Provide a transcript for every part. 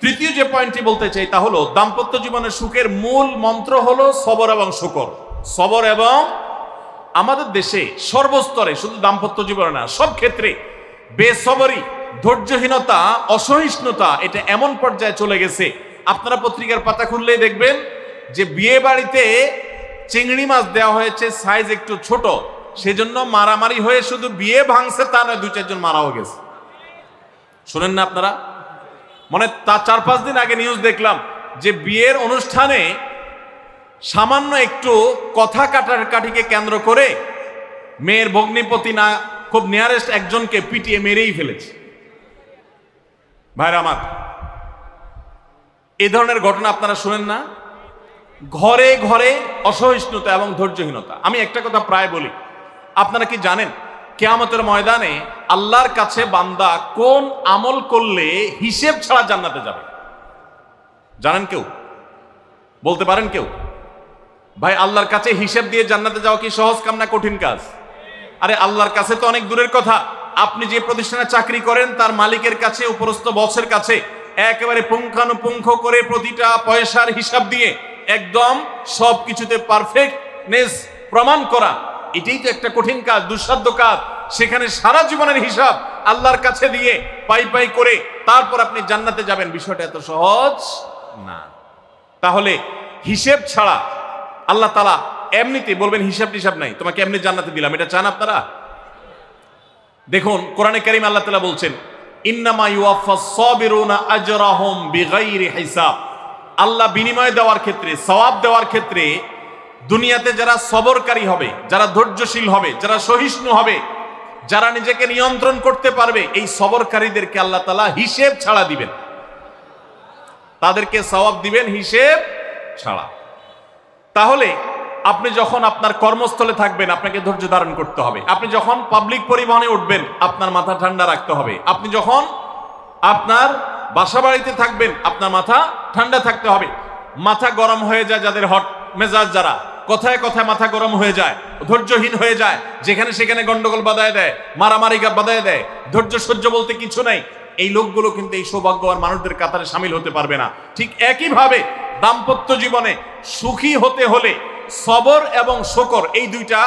তৃতীয় যে পয়েন্টটি বলতে চাই তা হলো দাম্পত্য জীবনের সুখের মূল মন্ত্র হলো সবর এবং শুকর। সবর এবং আমাদের দেশে সর্বস্তরে, শুধু দাম্পত্য জীবনে না, সব ক্ষেত্রে বেসবরি, ধৈর্যহীনতা, অসহিষ্ণুতা এটা এমন পর্যায়ে চলে গেছে, আপনারা পত্রিকার পাতা খুললেই দেখবেন যে বিয়ে বাড়িতে চিংড়ি মাছ দেওয়া হয়েছে সাইজ একটু ছোট, সেজন্য মারামারি হয়ে শুধু বিয়ে ভাঙছে তা নয়, 2-4 জন মারাও গেছে। শুনেন না আপনারা? মানে তা 4-5 দিন আগে নিউজ দেখলাম যে বিয়ের অনুষ্ঠানে সামান্য একটু কথা কাটাকাটিকে কেন্দ্র করে মেয়ের ভগ্নিপতি না খুব নিয়ারেস্ট একজনকে পিটিয়ে মেরেই ফেলেছে। ভাইরা আমার, এই ধরনের ঘটনা আপনারা শুনেন না? ঘরে ঘরে অসহিষ্ণুতা এবং ধৈর্যহীনতা। আমি একটা কথা প্রায় বলি, আপনারা কি জানেন কিয়ামতের ময়দানে আল্লাহর কাছে বান্দা কোন আমল করলে হিসেব ছাড়া জান্নাতে যাবে? জানেন কেউ? বলতে পারেন কেউ? ভাই, আল্লাহর কাছে হিসেব দিয়ে জান্নাতে যাওয়া কি সহজ কাম না কঠিন কাজ? আরে আল্লাহর কাছে তো অনেক দূরের কথা। আপনি যে প্রতিষ্ঠানে চাকরি করেন তার মালিকের কাছে, উপরস্থ বসের কাছে একেবারে পুঙ্খানুপুঙ্খ করে প্রতিটা পয়সার হিসাব দিয়ে একদম সবকিছুতে পারফেক্টনেস প্রমাণ করা, এটাই তো একটা কঠিন কাজ, দুঃসাধ্য কাজ। সেখানে সারা জীবনের হিসাব আল্লাহর কাছে দিয়ে পাই পাই করে তারপর আপনি জান্নাতে যাবেন, বিষয়টা এত সহজ না। তাহলে হিসেব ছাড়া আল্লাহ তাআলা এমনিতে বলবেন হিসাব টিসাব নাই, তোমাকে এমনি জান্নাতে দিলাম, এটা চান আপনারা? দেখুন কোরআনে কারীম আল্লাহ তাআলা বলছেন ইন্নামা ইউওয়াফাস সাবিরুনা আজরাহুম বিগাইরি হিসাব। আল্লাহ বিনিময় দেওয়ার ক্ষেত্রে, সওয়াব দেওয়ার ক্ষেত্রে দুনিয়াতে যারা সবরকারী হবে, যারা ধৈর্যশীল হবে, যারা সহিষ্ণু হবে, যারা নিজেকে নিয়ন্ত্রণ করতে পারবে, এই সবরকারীদেরকে আল্লাহ তাআলা হিসেব ছাড়া দিবেন, তাদেরকে সওয়াব দিবেন হিসেব ছাড়া। তাহলে আপনি যখন আপনার কর্মস্থলে থাকবেন আপনাকে ধৈর্য ধারণ করতে হবে। আপনি যখন পাবলিক পরিবহনে উঠবেন আপনার মাথা ঠান্ডা রাখতে হবে। আপনি যখন আপনার বাসা বাড়িতে থাকবেন আপনার মাথা ঠান্ডা থাকতে হবে। মাথা গরম হয়ে যায় যাদের, হট মেজাজ যারা, কথায় কথায় মাথা গরম হয়ে যায়, ধৈর্যহীন হয়ে যায়, যেখানে সেখানে গন্ডগোল বাধায় দেয়, মারামারি বাধায় দেয়, ধৈর্য সহ্য বলতে কিছু নাই, এই লোকগুলো কিন্তু এই সৌভাগ্যবান মানুষদের কাতারে সামিল হতে পারবে না। ঠিক একইভাবে দাম্পত্য জীবনে সুখী হতে হলে সবর এবং শুকর, এই দুইটা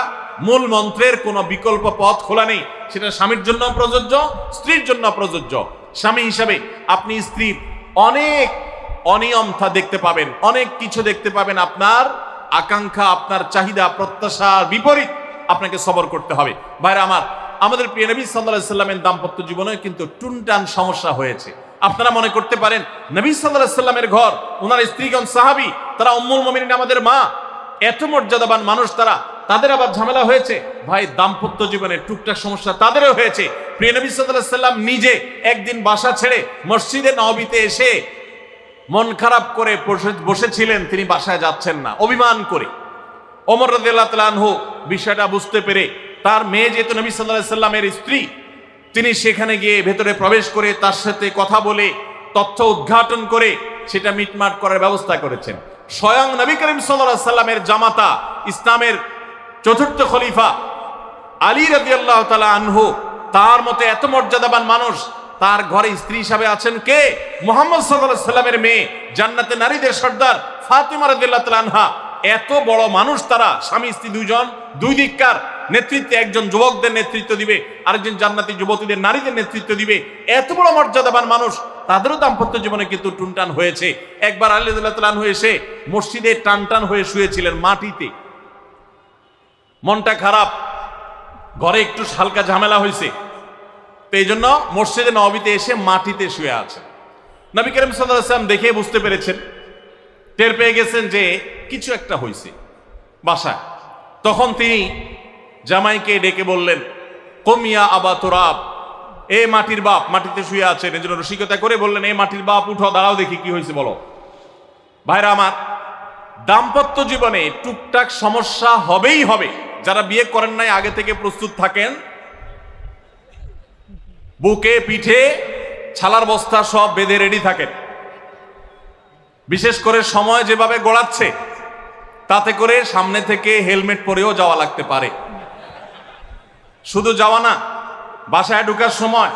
মূল মন্ত্রের কোনো বিকল্প পথ খোলা নেই। সেটা স্বামীর জন্য প্রযোজ্য, স্ত্রীর জন্য প্রযোজ্য। স্বামী হিসাবে আপনি স্ত্রীর অনেক অনিয়মতা দেখতে পাবেন, অনেক কিছু দেখতে পাবেন, আপনার আকাঙ্ক্ষা, আপনার চাহিদা, প্রত্যাশার বিপরীত, আপনাকে সবর করতে হবে। ভাইরা আমার, আমাদের প্রিয় নবী সাল্লাল্লাহু আলাইহি সাল্লামের দাম্পত্য জীবনে কিন্তু টুনটান সমস্যা হয়েছে। আপনারা মনে করতে পারেন নবী সাল্লাল্লাহু আলাইহি সাল্লামের ঘর, ওনার স্ত্রীগণ সাহাবী, তারা উম্মুল মুমিনিন আমাদের মা, এত মর্যাদাবান মানুষ তারা, তাদের আবার ঝামেলা হয়েছে। ভাই, দাম্পত্য জীবনে টুকটাক সমস্যা তাদেরও হয়েছে। প্রিয় নবী সাল্লাল্লাহু আলাইহি সাল্লাম নিজে একদিন বাসা ছেড়ে মসজিদে নববীতে এসে মন খারাপ করে বসেছিলেন, তিনি বাসায় যাচ্ছেন না, অভিমান করে। ওমর রাদিয়াল্লাহু তাআলা আনহু বিষয়টা বুঝতে পেরে, তার মেয়ে যেহেতু নবী সাল্লাল্লাহু আলাইহি সাল্লামের স্ত্রী, তিনি সেখানে গিয়ে ভেতরে প্রবেশ করে তার সাথে কথা বলে তথ্য উদ্ঘাটন করে সেটা মিটমাট করার ব্যবস্থা করেছেন। স্বয়ং নবী করিম সাল্লাল্লাহু আলাইহি সাল্লামের জামাতা, ইসলামের চতুর্থ খলিফা আলী রাদিয়াল্লাহু তাআলা আনহু, তার মতে এত মর্যাদাবান মানুষ, তার ঘরে স্ত্রী হিসাবে আছেন কে? মুহাম্মদ সাল্লাল্লাহু আলাইহি সাল্লামের মেয়ে, জান্নাতে নারীদের সর্দার ফাতিমা রাদিয়াল্লাহু তাআলা আনহা। এত বড় মানুষ তারা, স্বামী স্ত্রী দুইজন, দুই দিককার নেতৃত্বে, একজন যুবকদের নেতৃত্ব দিবে, আরেকজন জান্নাতি যুবতীদের, নারীদের নেতৃত্ব দিবে। এত বড় মর্যাদাবান মানুষ, তাদেরও দাম্পত্য জীবনে কিন্তু টুনটান হয়েছে। একবার আলী রাদিয়াল্লাহু তাআলা আনহু এসে মসজিদে টানটান হয়ে শুয়েছিলেন মাটিতে, মনটা খারাপ, ঘরে একটু হালকা ঝামেলা হয়েছে, তো এই জন্য মসজিদে নববীতে এসে মাটিতে শুয়ে আছেন। নবী করিম সাল্লাল্লাহু আলাইহি ওয়াসাল্লাম দেখে বুঝতে পেরেছেন, টের পেয়ে গেছেন যে কিছু একটা হয়েছে বাসায়। তখন তিনি জামাইকে ডেকে বললেন, কমিয়া আবা তুরাব, এ মাটির বাপ, মাটিতে শুয়ে আছেন, এজন্য রসিকতা করে বললেন, এ মাটির বাপ উঠো, দাঁড়াও দেখি কি হয়েছে বলো। ভাইরা আমার, দাম্পত্য জীবনে টুকটাক সমস্যা হবেই হবে। যারা বিয়ে করেন নাই আগে থেকে প্রস্তুত থাকেন, বুকে পিঠে ছালার বস্তা সব বেঁধে রেডি থাকেন। বিশেষ করে সময় যেভাবে গড়াচ্ছে, তাতে করে সামনে থেকে হেলমেট পরেও যাওয়া লাগতে পারে। শুধু যাওয়া না, বাসায় ঢোকার সময়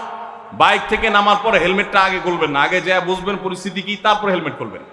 বাইক থেকে নামার পরে হেলমেটটা আগে খুলবেন না, আগে যা বুঝবেন পরিস্থিতি কি, তারপর হেলমেট খুলবেন।